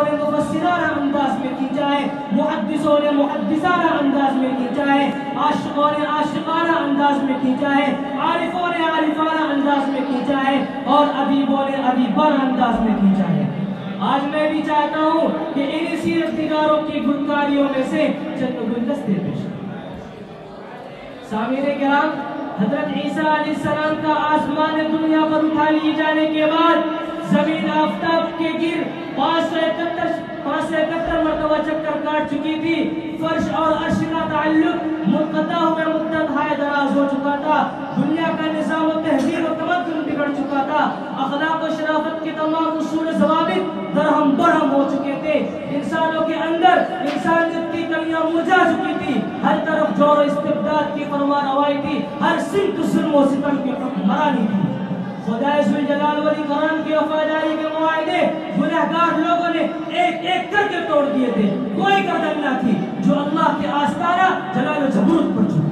ने मुफस्सिराना अंदाज में की जाए, मुहद्दिसों ने मुहद्दिसाना अंदाज में की जाए, आशिकों ने आशिकाना अंदाज में की जाए, आरिफों ने आरिफाना अंदाज में की जाए और अदीबों ने अदीबाना अंदाज में की जाए। आज मैं भी चाहता हूँ कि इन सीरतनिगारों की गुलकारियों में से चंद गुलदस्ते पेश करें। सामीने किराम, हजरत ईसा अलैहिस्सलाम का आसमान दुनिया पर उठा लिए जाने के बाद जमीन आफताब के गिर 571 मरतबा चक्कर काट चुकी थी। फर्श और अर्श का ताल्लुक मुनक़ता हुए मुद्दत हाय दराज हो चुका था। दुनिया का निज़ाम व तहज़ीब व तमद्दुन बिगड़ चुका था। अखलाक व शराफत के तमाम उसूल ज़वाबित दरहम बरहम हो चुके थे। इंसानों के अंदर इंसानियत की कलियां मुरझा चुकी थी। हर तरफ जोर व इस्तिबदाद की फरमानवाई थी। हर सिमत जुल्म व सितम की हुक्मरानी थी। खुदाए ज़ुल जलाल वल इकराम की वफादारी के मुआहदे गुनहगार लोगों ने एक एक करके तोड़ दिए थे। कोई गर्दन न थी जो अल्लाह के आस्ताना जलाल व जबरूत पर झुके।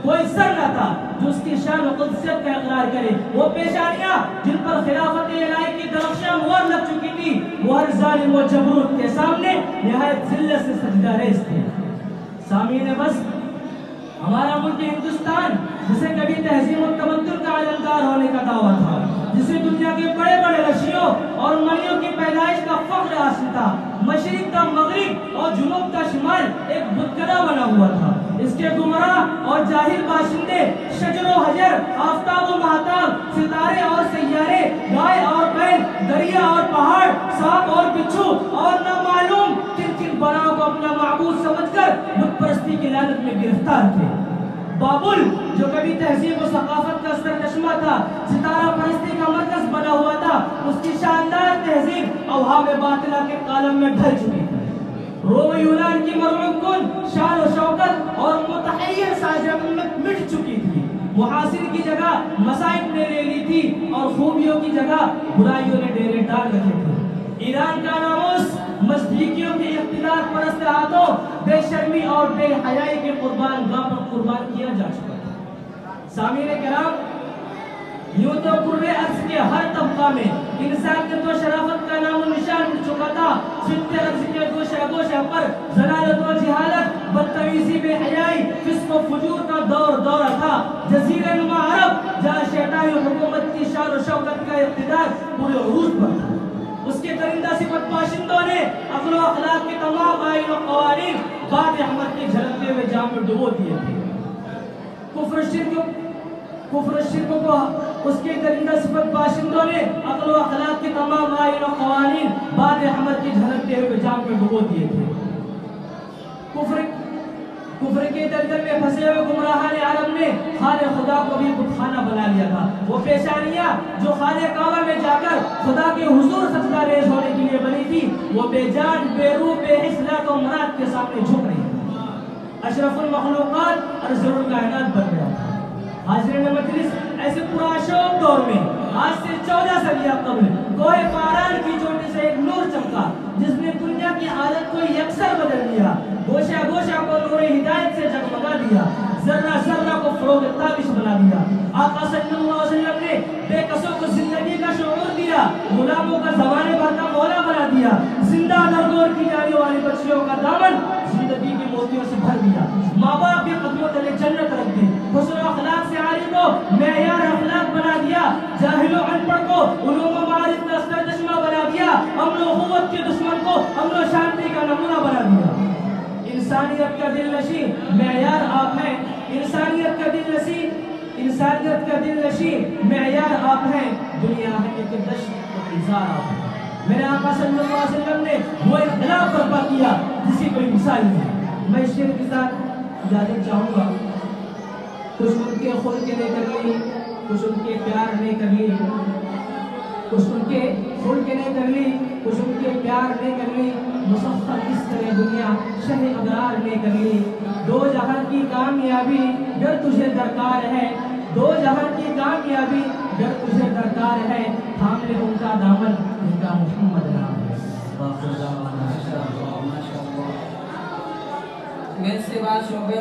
कोई सर न था जो उसकी शान व क़ुद्सियत का इक़रार करे। वो पेशानियां जिन पर खिलाफत इलाही की दरख्शां मोहर लग चुकी थी, वो हर जालिम व जबरूत के सामने निहायत ज़िल्लत से सजदा रेज़ थे। सामीने बस, हमारा मुल्क हिंदुस्तान, जिसे कभी तहज़ीब और तमद्दुन का अलंकार होने का दावा था, जिसे दुनिया के बड़े बड़े रशियों और मणियों की पैदाइश का फख्र हासिल था, मशरिक का मगरिब और जुनूब का शिमाल एक बुतकला बना हुआ था। इसके गुमराह और जाहिल बाशिंदे शजर व हजर, आफताब व महताब, सितारे और सैयारे, गाय और बैल, दरिया और पहाड़, सांप और बिच्छू और नामालूम किन किन बनाओं को अपना माबूद समझकर बुत परस्ती की लानत में गिरफ्तार थे। बाबुल, जो कभी तहजीब और सकाफत का सरचश्मा था, सितारा परस्ती का मरकज बना हुआ था, उसकी शानदार तहजीब अवहाम बातिला के कालम में ढल चुकी थी। रोम यूनान की मरऊब कुन शान और शौकत और मुतहय्यर साजत मिट चुकी थी। मुहासिन की जगह मसाइब ने ले ली थी और खूबियों की जगह बुराइयों ने डेरे डाल रखे थे। ईरान का नामूस मज़दूकियों के इख्तिलार परस्त हाथों बेशर्मी और बेहयाई के कुर्बान गाह पर कुर्बान किया जा चुका था। सामीने किराम, यूं तो कुर्रे अर्ज़ के हर तबका में इंसानियत व शराफत का नाम निशान मिट चुका था। सित्ते अर्ज़ के गोशा गोशा पर ज़लालत व जिहालत, बदतमीज़ी, बेहयाई, फिस्क व फुजूर का दौरा था। जज़ीरे नुमा अरब, जहाँ शैतानी हुकूमत की शान व शौकत का इक़्तिदार पूरे उरूज पर था, उसके दरिंदा सिफत बाशिंदों ने अक़्ल व अख़लाक़ के तमाम आईन व क़वानीन बाद अहमद के झलकते हुए जाम में डुबो दिए थे। कुफ्र शिर्क को उसके दरिंदा सिफत बाशिंदों ने अक़्ल व अख़लाक़ के तमाम आईन व क़वानीन बाद अहमद के झलकते हुए जाम में डुबो दिए थे। कुफ्र के दलदल में फंसे हुए गुमराहान अरब ने खाने खुदा को भी बुतखाना बना लिया था। वो पेशानियां जो खाने काबा में जाकर खुदा के हुजूर सजदा रेज़ होने के लिए बनी थी, वो बेजान, बेरूह, बेहिस लात व मनात के सामने झुक रही थी। अशरफुल मखलूक़ात अर्ज़ुल कायनात बन गया था। हाज़िरीन मजलिस, ऐसे पुराशोक दौर में आज से 14 सदियां कबल कोहे फ़ारान की चोटी से एक नूर चमका, जिसने दुनिया की हालत को यकसर बदल दिया, गोशा गोशा को नूर हिदायत से जगमगा दिया, जर्रा जर्रा को फ़रोग़ ताबिश बना दिया। आका सल्लल्लाहु अलैहि वसल्लम ने बेकसों को जिंदगी का शऊर दिया, गुलामों का ज़माने भर का मौला बना दिया, जिंदा नरगोर की जाने वाली बच्चियों का दामन जिंदगी के मोतियों से भर दिया, माँ बाप के कदमों तले जन्नत रख दी, हुस्न अखलाक से आली को मेयार अखलाक बना दिया, जाहिलो अनपढ़ को उलूम व मारिफ का सरचश्मा बना दिया, अमन व क़ुव्वत के दुश्मन को अमन व शांति का नमूना बना दिया। इंसानियत का दिलनशी मेयार आप हैं, इंसानियत का दिलनशी मेयार आप हैं, दुनिया है एक दश्त व इज़ार आप हैं। मेरे आका सल्लल्लाहु अलैहि वसल्लम ने वो इख्तिलाफ बर्पा किया जिसकी कोई मिसाल नहीं। मैं इस शेर के साथ इजाज़त चाहूँगा। कुछ उनके खुल के नहीं कर ली, कुछ उनके प्यार नहीं कर ली, कुछ उनके खुल के नहीं कर ली, कुछ उनके प्यार नहीं कर ली, मुसफ़्फ़र इस तरह दुनिया शह अबरार नहीं कर ली। दो जहां की कामयाबी अगर तुझे दरकार है, दो जहां की कामयाबी अगर तुझे दरकार है, थाम ले उनका दामन जिनका मोहम्मद नाम है। मैं से बात शोबे